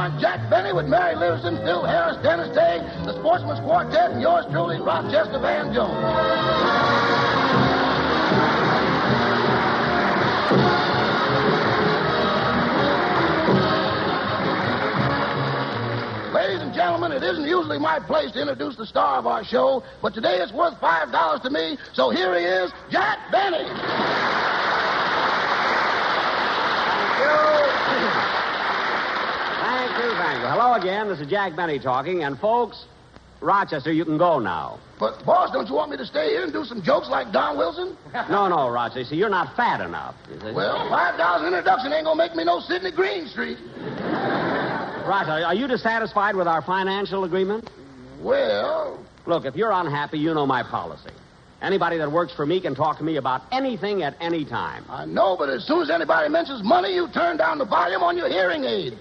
on, Jack Benny with Mary Livingstone, Phil Harris, Dennis Day, the Sportsman's Quartet, and yours truly, Rochester Van Jones. Ladies and gentlemen, it isn't usually my place to introduce the star of our show, but today it's worth $5 to me, so here he is, Jack Benny. Thank you. Hello again. This is Jack Benny talking. And, folks, Rochester, you can go now. But, boss, don't you want me to stay here and do some jokes like Don Wilson? No, Rochester. See, you're not fat enough. Well, $5 introduction ain't gonna make me no Sidney Greenstreet. Rochester, are you dissatisfied with our financial agreement? Well... Look, if you're unhappy, you know my policy. Anybody that works for me can talk to me about anything at any time. I know, but as soon as anybody mentions money, you turn down the volume on your hearing aid.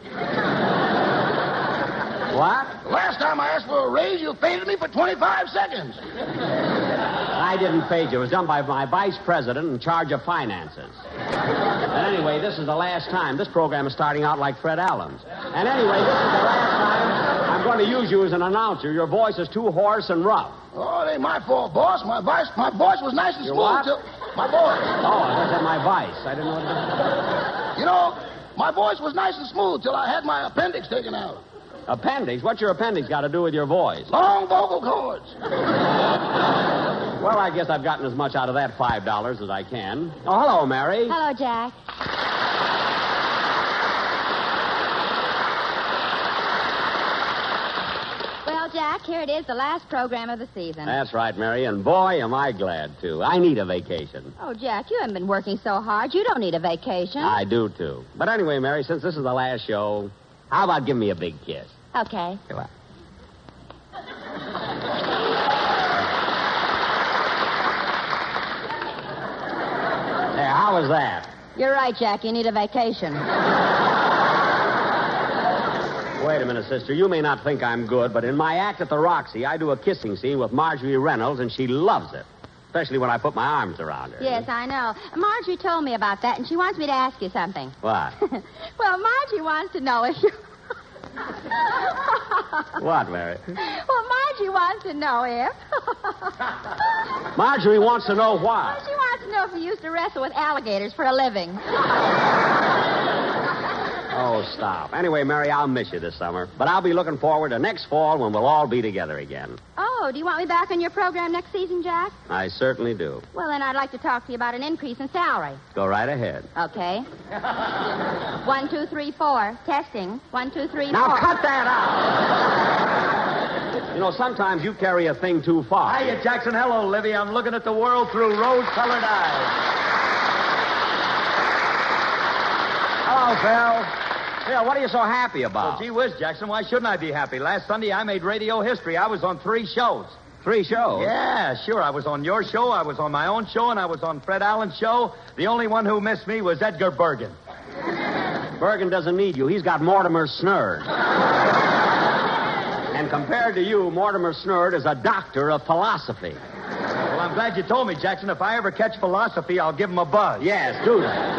What? The last time I asked for a raise, you faded me for 25 seconds. I didn't fade you. It was done by my vice president in charge of finances. And anyway, this is the last time. This program is starting out like Fred Allen's. And anyway, this is the last time I'm going to use you as an announcer. Your voice is too hoarse and rough. Oh, it ain't my fault, boss. My voice was nice and Your smooth what? till... My voice. Oh, I said my vice. I didn't know what it was. You know, my voice was nice and smooth till I had my appendix taken out. Appendix? What's your appendix got to do with your voice? Long vocal cords. Well, I guess I've gotten as much out of that $5 as I can. Oh, hello, Mary. Hello, Jack. Well, Jack, here it is, the last program of the season. That's right, Mary, and boy, am I glad to. I need a vacation. Oh, Jack, you haven't been working so hard. You don't need a vacation. I do, too. But anyway, Mary, since this is the last show, how about giving me a big kiss? Okay. Come on. There, how was that? You're right, Jack. You need a vacation. Wait a minute, sister. You may not think I'm good, but in my act at the Roxy, I do a kissing scene with Marjorie Reynolds, and she loves it. Especially when I put my arms around her. Yes, I know. Marjorie told me about that, and she wants me to ask you something. What? Well, Marjorie wants to know if you... What, Mary? Well, Marjorie wants to know if... Marjorie wants to know what? Well, she wants to know if you used to wrestle with alligators for a living. Oh, stop. Anyway, Mary, I'll miss you this summer. But I'll be looking forward to next fall when we'll all be together again. Oh, do you want me back on your program next season, Jack? I certainly do. Well, then I'd like to talk to you about an increase in salary. Go right ahead. Okay. 1, 2, 3, 4. Testing. 1, 2, 3, 4. Now cut that out! You know, sometimes you carry a thing too far. Hiya, Jackson. Hello, Livy. I'm looking at the world through rose-colored eyes. Hello, Phil. Phil, what are you so happy about? Well, gee whiz, Jackson, why shouldn't I be happy? Last Sunday, I made radio history. I was on 3 shows. 3 shows? Yeah, sure. I was on your show, I was on my own show, and I was on Fred Allen's show. The only one who missed me was Edgar Bergen. Bergen doesn't need you. He's got Mortimer Snurd. And compared to you, Mortimer Snurd is a doctor of philosophy. Well, I'm glad you told me, Jackson. If I ever catch philosophy, I'll give him a buzz. Yes, do that.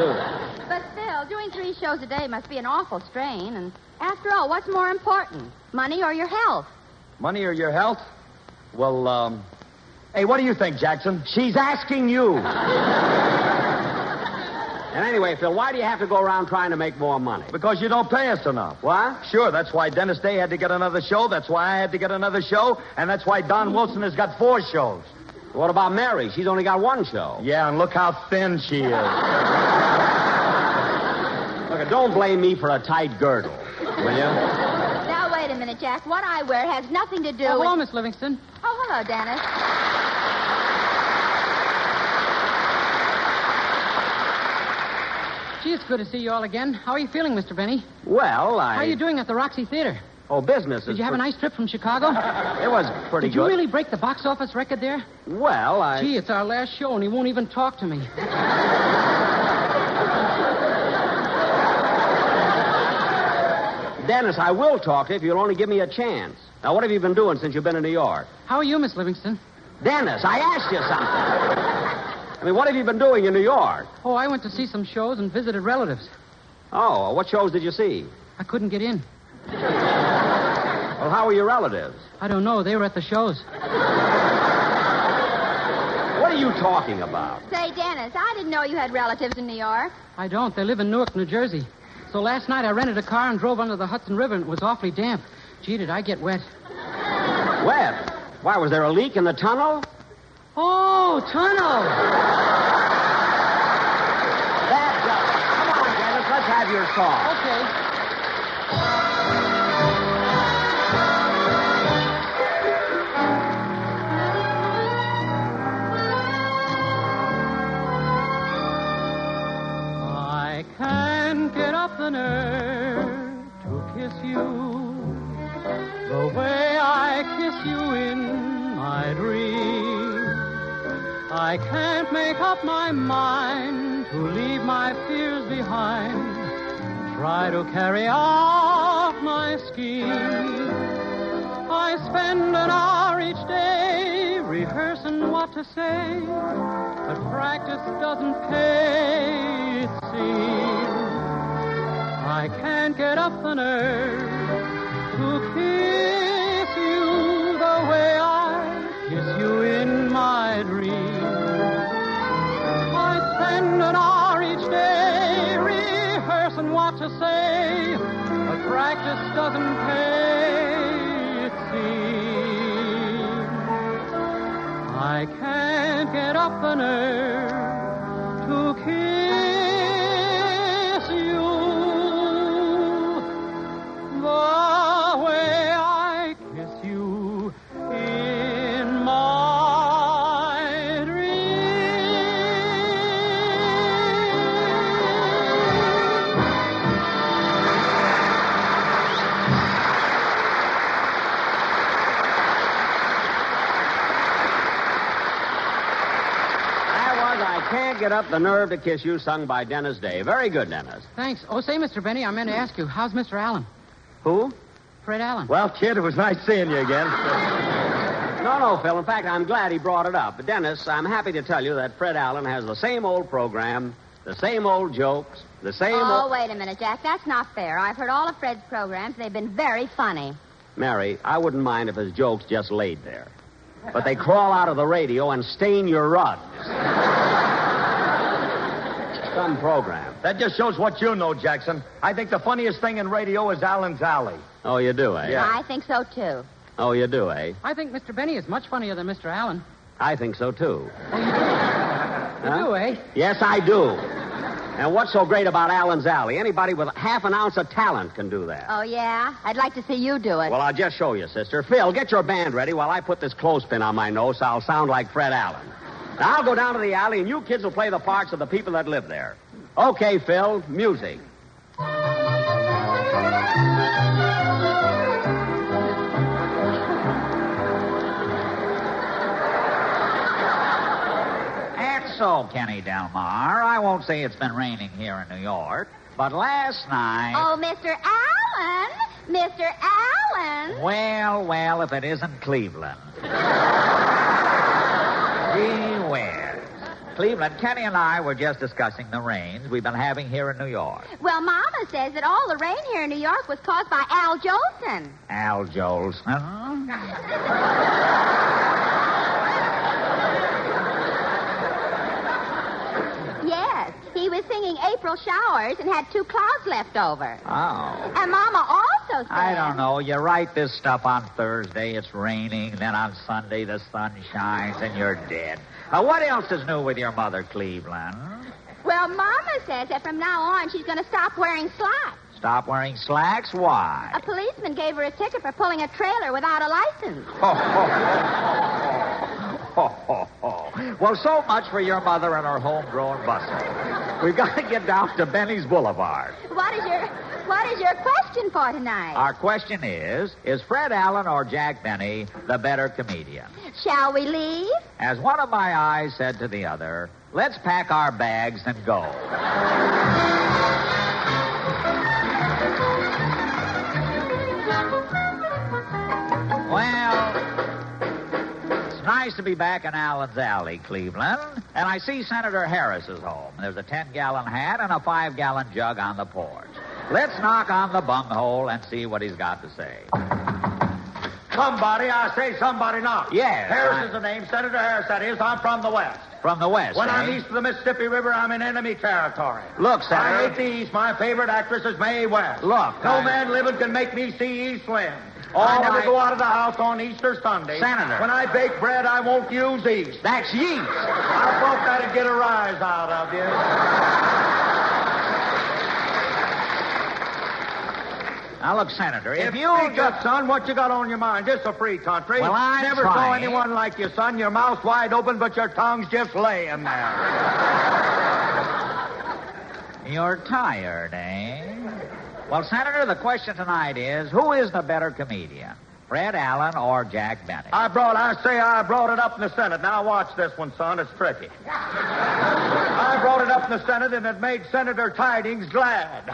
But Phil, doing 3 shows a day must be an awful strain. And after all, what's more important, money or your health? Money or your health? Well, hey, what do you think, Jackson? She's asking you. And anyway, Phil, why do you have to go around trying to make more money? Because you don't pay us enough. What? Sure, that's why Dennis Day had to get another show. That's why I had to get another show. And that's why Don Wilson has got 4 shows. What about Mary? She's only got 1 show. Yeah, and look how thin she is. Look, don't blame me for a tight girdle, will you? Now, wait a minute, Jack. What I wear has nothing to do with... Hello, Miss Livingstone. Oh, hello, Dennis. Gee, it's good to see you all again. How are you feeling, Mr. Benny? Well, How are you doing at the Roxy Theater? Oh, business. Did you have a nice trip from Chicago? It was pretty Did good. you really break the box office record there? Well, Gee, it's our last show, and he won't even talk to me. Dennis, I will talk to you if you'll only give me a chance. Now, what have you been doing since you've been in New York? How are you, Miss Livingstone? Dennis, I asked you something. I mean, what have you been doing in New York? Oh, I went to see some shows and visited relatives. Oh, what shows did you see? I couldn't get in. Well, how are your relatives? I don't know. They were at the shows. What are you talking about? Say, Dennis, I didn't know you had relatives in New York. I don't. They live in Newark, New Jersey. So last night I rented a car and drove under the Hudson River, and it was awfully damp. Gee, did I get wet. Wet? Why, was there a leak in the tunnel? Oh, tunnel. That's Come on, Dennis, let's have your song. Okay. I can't get up the nerve to kiss you the way I kiss you in my dream. I can't make up my mind to leave my fears behind, try to carry out my scheme. I spend an hour each day rehearsing what to say, but practice doesn't pay, it seems. I can't get up the nerve to kiss you the way I kiss you in my dream. I spend an hour each day rehearsing what to say, but practice doesn't pay, it seems. I can't get up the nerve to kiss you the way I kiss you in my dream. That was I Can't Get Up the Nerve to Kiss You, sung by Dennis Day. Very good, Dennis. Thanks. Oh, say, Mr. Benny, I meant to ask you, how's Mr. Allen? Who? Fred Allen. Well, kid, it was nice seeing you again. No, Phil. In fact, I'm glad he brought it up. But, Dennis, I'm happy to tell you that Fred Allen has the same old program, the same old jokes, the same Oh, wait a minute, Jack. That's not fair. I've heard all of Fred's programs. They've been very funny. Mary, I wouldn't mind if his jokes just laid there. But they crawl out of the radio and stain your rugs. Some program. That just shows what you know, Jackson. I think the funniest thing in radio is Allen's Alley. Oh, you do, eh? Yeah. I think so, too. Oh, you do, eh? I think Mr. Benny is much funnier than Mr. Allen. I think so, too. You do, eh? Yes, I do. And what's so great about Allen's Alley? Anybody with half an ounce of talent can do that. Oh, yeah? I'd like to see you do it. Well, I'll just show you, sister. Phil, get your band ready while I put this clothespin on my nose so I'll sound like Fred Allen. Now, I'll go down to the alley, and you kids will play the parts of the people that live there. Okay, Phil, music. That's so, Kenny Delmar. I won't say it's been raining here in New York, but last night... Oh, Mr. Allen! Mr. Allen! Well, if it isn't Cleveland. Gee whiz. Cleveland, Kenny and I were just discussing the rains we've been having here in New York. Well, Mama says that all the rain here in New York was caused by Al Jolson. Al Jolson? Yes, he was singing April Showers and had 2 clouds left over. Oh. And Mama also said... I don't know. You write this stuff on Thursday, it's raining. Then on Sunday, the sun shines, and you're dead. What else is new with your mother, Cleveland? Well, Mama says that from now on she's going to stop wearing slacks. Stop wearing slacks? Why? A policeman gave her a ticket for pulling a trailer without a license. Well, so much for your mother and her homegrown bustle. We've got to get down to Benny's Boulevard. What is your question for tonight? Our question is Fred Allen or Jack Benny the better comedian? Shall we leave? As one of my eyes said to the other, let's pack our bags and go. Well, it's nice to be back in Allen's Alley, Cleveland. And I see Senator Harris is home. There's a 10-gallon hat and a 5-gallon jug on the porch. Let's knock on the bunghole and see what he's got to say. Somebody, I say somebody knock. Yes. Harris is the name. Senator Harris, that is. I'm from the West. From the West, When eh? I'm east of the Mississippi River, I'm in enemy territory. Look, Senator. I hate the East. My favorite actress is Mae West. Look, No man living can make me see East Lynn. All I never right. go out of the house on Easter Sunday. Senator. When I bake bread, I won't use yeast. That's yeast. I thought that'd get a rise out of you. Now, look, Senator, if you Speak up, son, what you got on your mind? This is a free country. Well, I'm never saw trying. anyone like you, son. Your mouth's wide open, but your tongue's just laying there. You're tired, eh? Well, Senator, the question tonight is, who is the better comedian, Fred Allen or Jack Benny? I brought it up in the Senate. Now watch this one, son. It's tricky. I brought it up in the Senate, and it made Senator Tidings glad.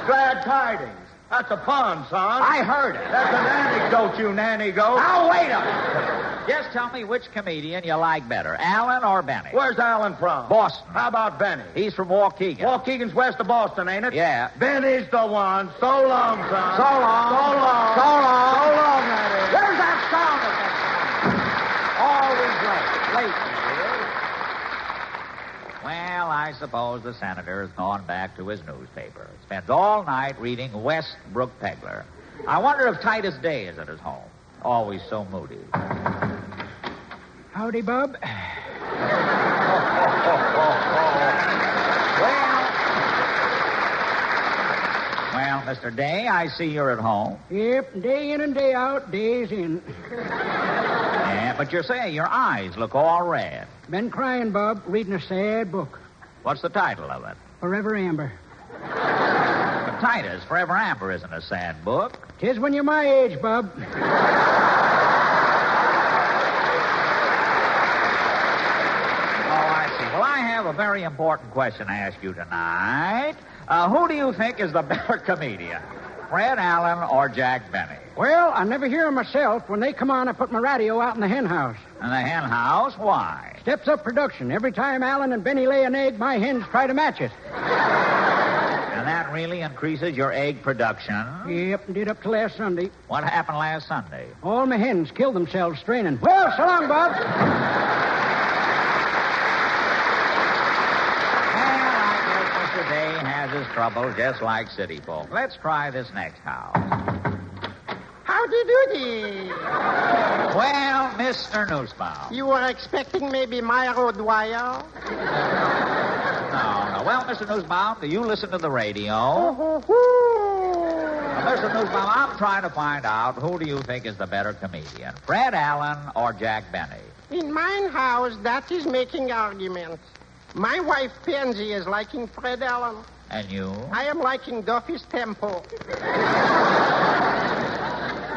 Glad tidings. That's a pun, son. I heard it. That's an anecdote, you nanny goat. Now, wait a minute. Just tell me which comedian you like better, Allen or Benny? Where's Allen from? Boston. How about Benny? He's from Waukegan. Waukegan's west of Boston, ain't it? Yeah. Benny's the one. So long, son. So long. So long. So long. So long, that is. Where's that sound effect? Always late. Late, Well, I suppose the senator has gone back to his newspaper. Spends all night reading Westbrook Pegler. I wonder if Titus Day is at his home. Always so moody. Howdy, Bub. Well, Mr. Day, I see you're at home. Yep, day in and day out, days in. Yeah, but you're saying your eyes look all red. Been crying, Bub, reading a sad book. What's the title of it? Forever Amber. But Titus, Forever Amber isn't a sad book. 'Tis when you're my age, Bub. Oh, I see. Well, I have a very important question to ask you tonight. Who do you think is the better comedian, Fred Allen or Jack Benny? Well, I never hear 'em myself. When they come on, I put my radio out in the hen house. In the hen house? Why? Steps up production. Every time Allen and Benny lay an egg, my hens try to match it. And that really increases your egg production? Yep, did up to last Sunday. What happened last Sunday? All my hens killed themselves straining. Well, so long, Bob. Day has his troubles just like city folk. Let's try this next house. Howdy doody. Well, Mr. Newsbaum. You were expecting maybe Myro Dwyer? No. Well, Mr. Newsbaum, do you listen to the radio? Oh. Mr. Newsbaum, I'm trying to find out who do you think is the better comedian, Fred Allen or Jack Benny? In mine house, that is making arguments. My wife, Pansy, is liking Fred Allen. And you? I am liking Duffy's tempo.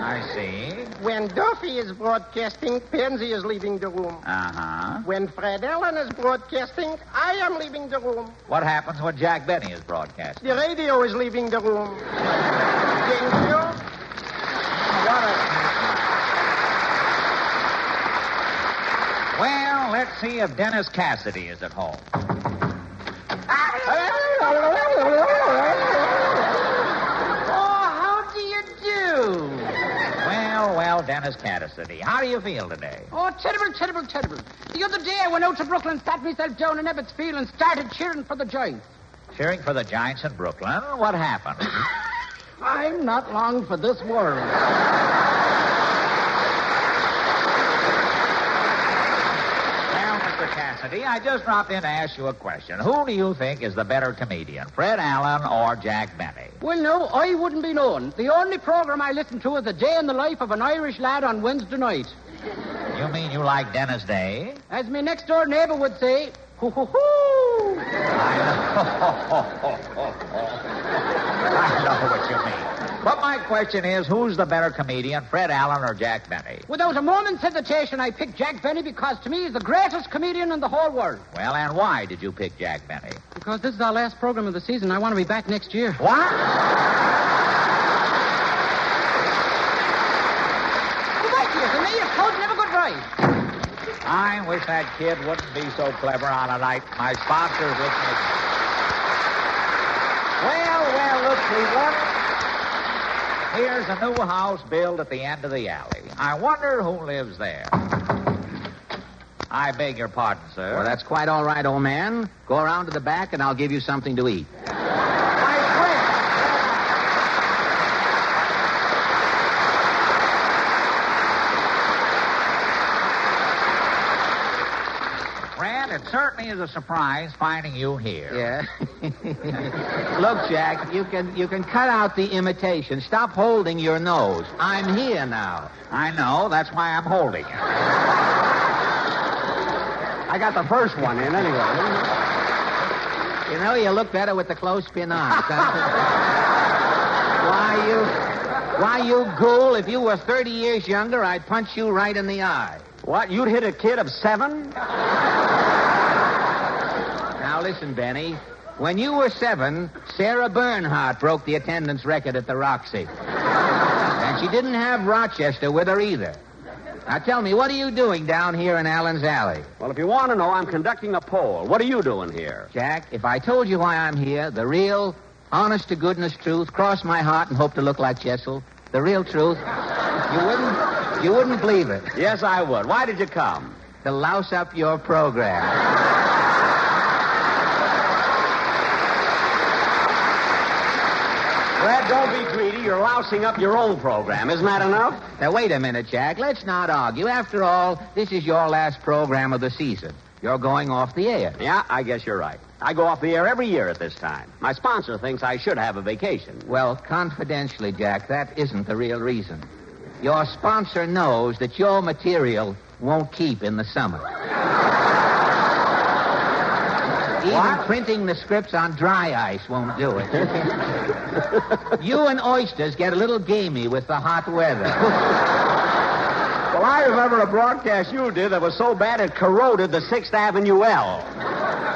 I see. When Duffy is broadcasting, Pansy is leaving the room. Uh-huh. When Fred Allen is broadcasting, I am leaving the room. What happens when Jack Benny is broadcasting? The radio is leaving the room. Thank you. What a... Well, let's see if Dennis Cassidy is at home. Oh, how do you do? Well, Dennis Cassidy, how do you feel today? Oh, terrible. The other day I went out to Brooklyn, sat myself down in Ebbets Field and started cheering for the Giants. Cheering for the Giants in Brooklyn? What happened? I'm not long for this world. Cassidy, I just dropped in to ask you a question. Who do you think is the better comedian, Fred Allen or Jack Benny? Well, no, I wouldn't be known. The only program I listen to is A Day in the Life of an Irish Lad on Wednesday night. You mean you like Dennis Day? As my next-door neighbor would say, hoo-hoo-hoo. I know what you mean. But my question is, who's the better comedian, Fred Allen or Jack Benny? Without a moment's hesitation, I picked Jack Benny because to me he's the greatest comedian in the whole world. Well, and why did you pick Jack Benny? Because this is our last program of the season. I want to be back next year. What? I wish that kid wouldn't be so clever on a night my sponsors would make. Well, Cleveland. Here's a new house built at the end of the alley. I wonder who lives there. I beg your pardon, sir. Well, that's quite all right, old man. Go around to the back, and I'll give you something to eat. Fred, it certainly is a surprise finding you here. Yeah. Look, Jack, you can cut out the imitation. Stop holding your nose. I'm here now. I know. That's why I'm holding it. I got the first one in anyway. You know, you look better with the clothespin on. Why, you ghoul, if you were 30 years younger, I'd punch you right in the eye. What, you'd hit a kid of 7? Now, listen, Benny. When you were 7, Sarah Bernhardt broke the attendance record at the Roxy. And she didn't have Rochester with her either. Now, tell me, what are you doing down here in Allen's Alley? Well, if you want to know, I'm conducting a poll. What are you doing here? Jack, if I told you why I'm here, the real, honest-to-goodness truth, cross my heart and hope to look like Jessel, the real truth, you wouldn't believe it. Yes, I would. Why did you come? To louse up your program. Fred, don't be greedy. You're lousing up your own program. Isn't that enough? Now, wait a minute, Jack. Let's not argue. After all, this is your last program of the season. You're going off the air. Yeah, I guess you're right. I go off the air every year at this time. My sponsor thinks I should have a vacation. Well, confidentially, Jack, that isn't the real reason. Your sponsor knows that your material won't keep in the summer. Even printing the scripts on dry ice won't do it. You and oysters get a little gamey with the hot weather. Well, I remember a broadcast you did that was so bad it corroded the 6th Avenue L.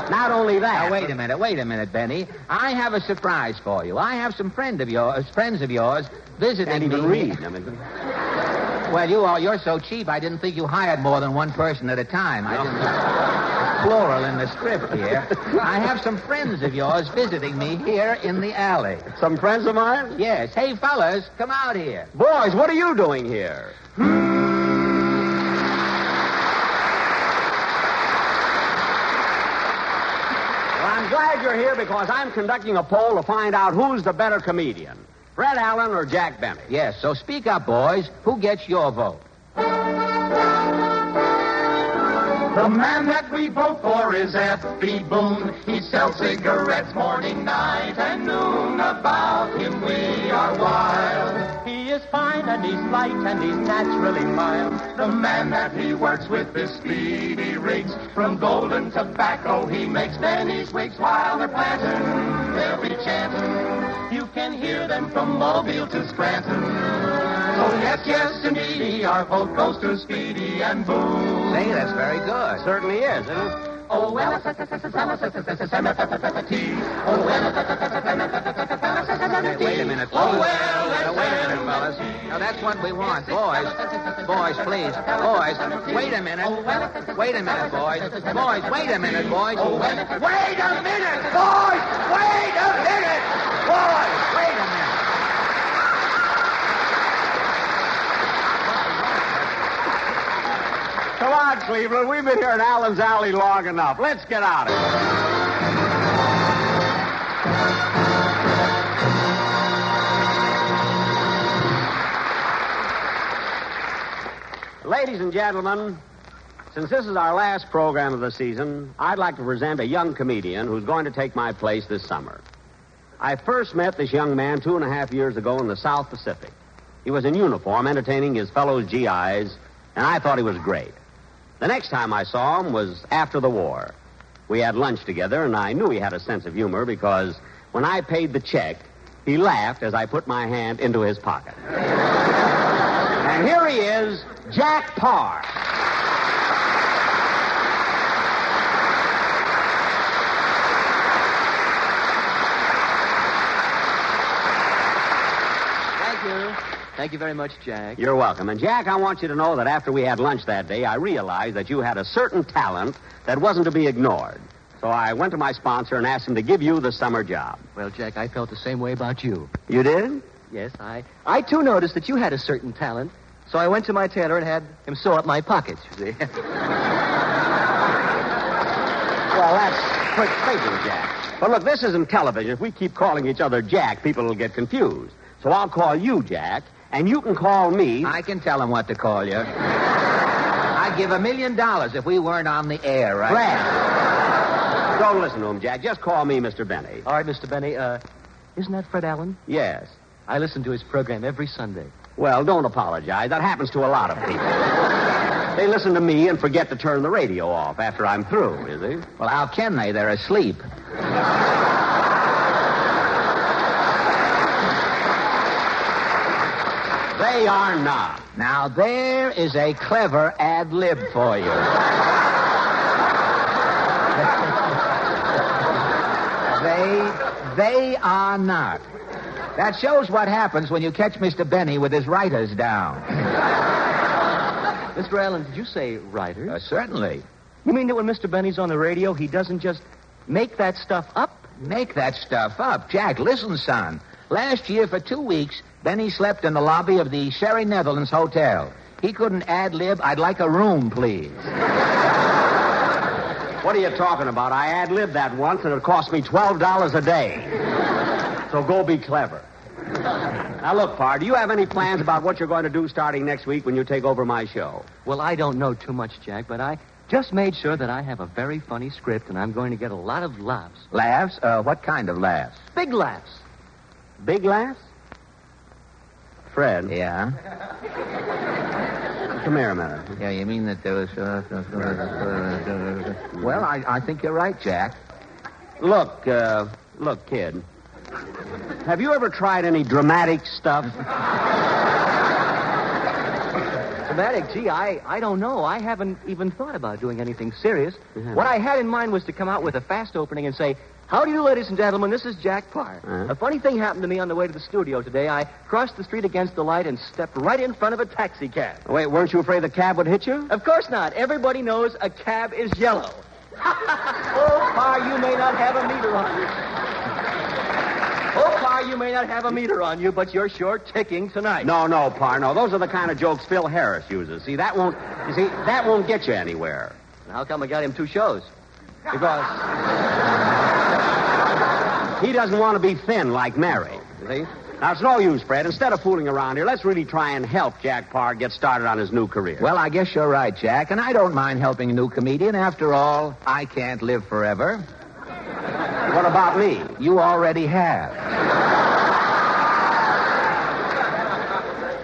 Not only that. Now, wait a minute, Benny. I have a surprise for you. I have some friends of yours visiting Can't even me. read. I mean, well, you're so cheap, I didn't think you hired more than one person at a time. I didn't... Plural in the script here. I have some friends of yours visiting me here in the alley. some friends of mine? Yes. Hey, fellas, come out here. Boys, what are you doing here? Well, I'm glad you're here because I'm conducting a poll to find out who's the better comedian, Fred Allen or Jack Benny. Yes, so speak up, boys. Who gets your vote? the man that we vote for is F.B. Boone. He sells cigarettes morning, night, and noon. About him we are wild. He is fine and he's light and he's naturally mild. The man that he works with is speedy rigs. From golden tobacco he makes Benny's wigs. While they're planting, they'll be chanting. You can hear them from Mobile to Scranton. So yes, indeed, our vote goes to Speedy and Boone. Say, that's very good. Certainly is, isn't it? Oh, well, Wait a minute, oh, fellas. well, Now, wait a minute, fellas. Now, that's what we want. Boys, please. Boys, wait a minute. Wait a minute, boys. Boys, wait a minute, boys. Wait a minute, boys! Wait a minute! Boys, Wait a minute. Come on, Cleveland. We've been here in Allen's Alley long enough. Let's get out of here. Ladies and gentlemen, since this is our last program of the season, I'd like to present a young comedian who's going to take my place this summer. I first met this young man 2.5 years ago in the South Pacific. He was in uniform, entertaining his fellow GIs, and I thought he was great. The next time I saw him was after the war. We had lunch together, and I knew he had a sense of humor because when I paid the check, he laughed as I put my hand into his pocket. And here he is, Jack Paar. Thank you very much, Jack. You're welcome. And, Jack, I want you to know that after we had lunch that day, I realized that you had a certain talent that wasn't to be ignored. So So I went to my sponsor and asked him to give you the summer job. Well, Jack, I felt the same way about you. You did? Yes, I too noticed that you had a certain talent, so I went to my tailor and had him sew up my pockets, you see. Well, that's quick thinking, Jack. But look, this isn't television. If we keep calling each other Jack, people will get confused. So I'll call you Jack, and you can call me... I can tell him what to call you. I'd give $1 million if we weren't on the air, right? Fred! Don't listen to him, Jack. Just call me Mr. Benny. All right, Mr. Benny, isn't that Fred Allen? Yes. I listen to his program every Sunday. Well, don't apologize. That happens to a lot of people. They listen to me and forget to turn the radio off after I'm through, you see? Well, how can they? They're asleep. They are not. Now, there is a clever ad lib for you. They are not. That shows what happens when you catch Mr. Benny with his writers down. Mr. Allen, did you say writers? Certainly. You mean that when Mr. Benny's on the radio, he doesn't just make that stuff up? Make that stuff up. Jack, listen, son. Last year, for 2 weeks, Benny slept in the lobby of the Sherry Netherlands Hotel. He couldn't ad-lib, "I'd like a room, please." What are you talking about? I ad-libbed that once, and it cost me $12 a day. So go be clever. Now, look, Paar, do you have any plans about what you're going to do starting next week when you take over my show? Well, I don't know too much, Jack, but I just made sure that I have a very funny script, and I'm going to get a lot of laughs. Laughs? What kind of laughs? Big laughs. Big laughs? Fred. Yeah? Come here a minute. Yeah, you mean that there was... Well, I think you're right, Jack. Look, kid. Have you ever tried any dramatic stuff? Dramatic? Gee, I don't know. I haven't even thought about doing anything serious. Yeah. What I had in mind was to come out with a fast opening and say, "How do you do, ladies and gentlemen? This is Jack Paar. A funny thing happened to me on the way to the studio today. I crossed the street against the light and stepped right in front of a taxi cab. Wait, weren't you afraid the cab would hit you? Of course not. Everybody knows a cab is yellow. Oh, Paar, you may not have a meter on you. Oh, Paar, you may not have a meter on you, but you're sure ticking tonight." No, Paar, no. Those are the kind of jokes Phil Harris uses. See, that won't get you anywhere. How come I got him 2 shows? Because he doesn't want to be thin like Mary, you see? Now, it's no use, Fred. Instead of fooling around here, let's really try and help Jack Paar get started on his new career. Well, I guess you're right, Jack, and I don't mind helping a new comedian. After all, I can't live forever. What about me? You already have.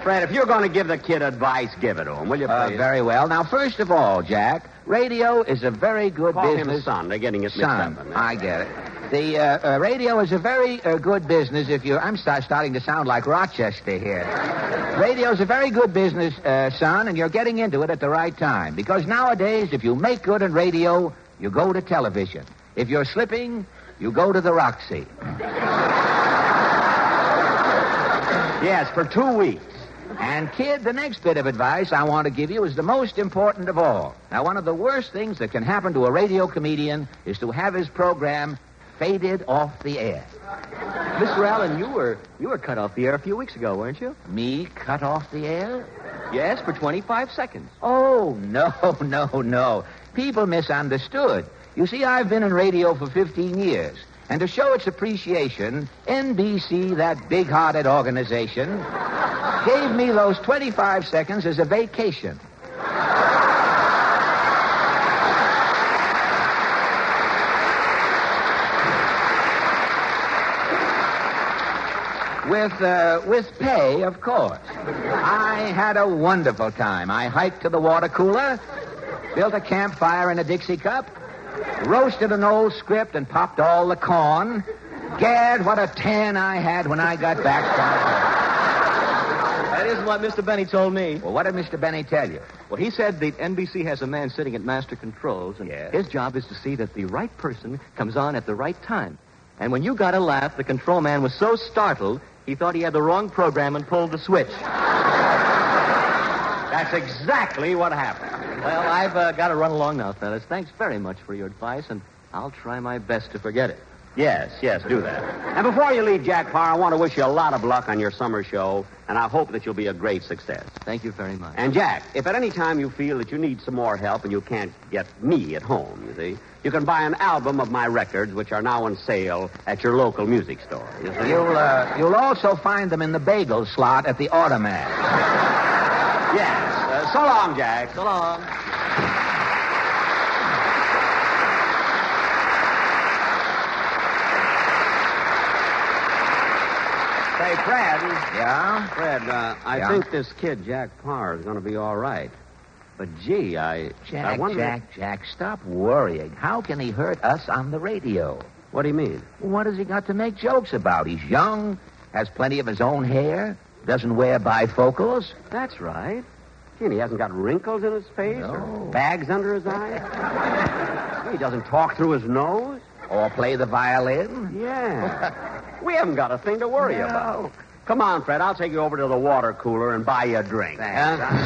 Fred, if you're going to give the kid advice, give it to him, will you, please? Very well. Now, first of all, Jack, radio is a very good Call business. him son. They're getting it mixed Son, up. I get it. The radio is a very good business if you're... I'm starting to sound like Rochester here. Radio is a very good business, son, and you're getting into it at the right time. Because nowadays, if you make good in radio, you go to television. If you're slipping, you go to the Roxy. Yes, for 2 weeks. And, kid, the next bit of advice I want to give you is the most important of all. Now, one of the worst things that can happen to a radio comedian is to have his program faded off the air. Mr. Allen, you were cut off the air a few weeks ago, weren't you? Me cut off the air? Yes, for 25 seconds. Oh, no. People misunderstood. You see, I've been in radio for 15 years. And to show its appreciation, NBC, that big-hearted organization, gave me those 25 seconds as a vacation. With pay, of course. I had a wonderful time. I hiked to the water cooler, built a campfire in a Dixie cup, roasted an old script and popped all the corn. Gad, what a tan I had when I got back from That isn't what Mr. Benny told me. Well, what did Mr. Benny tell you? Well, he said the NBC has a man sitting at master controls, and his job is to see that the right person comes on at the right time. And when you got a laugh, the control man was so startled, he thought he had the wrong program and pulled the switch. That's exactly what happened. Well, I've got to run along now, fellas. Thanks very much for your advice, and I'll try my best to forget it. Yes, do that. And before you leave, Jack Paar, I want to wish you a lot of luck on your summer show, and I hope that you'll be a great success. Thank you very much. And, Jack, if at any time you feel that you need some more help and you can't get me at home, you see, you can buy an album of my records, which are now on sale at your local music store. You see? You'll also find them in the bagel slot at the automat. Yes. So long, Jack. So long. Say, Fred. Yeah? Fred, I think this kid, Jack Paar, is going to be all right. But, gee, I wonder... Jack, stop worrying. How can he hurt us on the radio? What do you mean? What has he got to make jokes about? He's young, has plenty of his own hair, doesn't wear bifocals. That's right. Gee, and he hasn't got wrinkles in his face or bags under his eyes. He doesn't talk through his nose. Or play the violin. Yeah. We haven't got a thing to worry about. Come on, Fred. I'll take you over to the water cooler and buy you a drink. Thanks. Huh?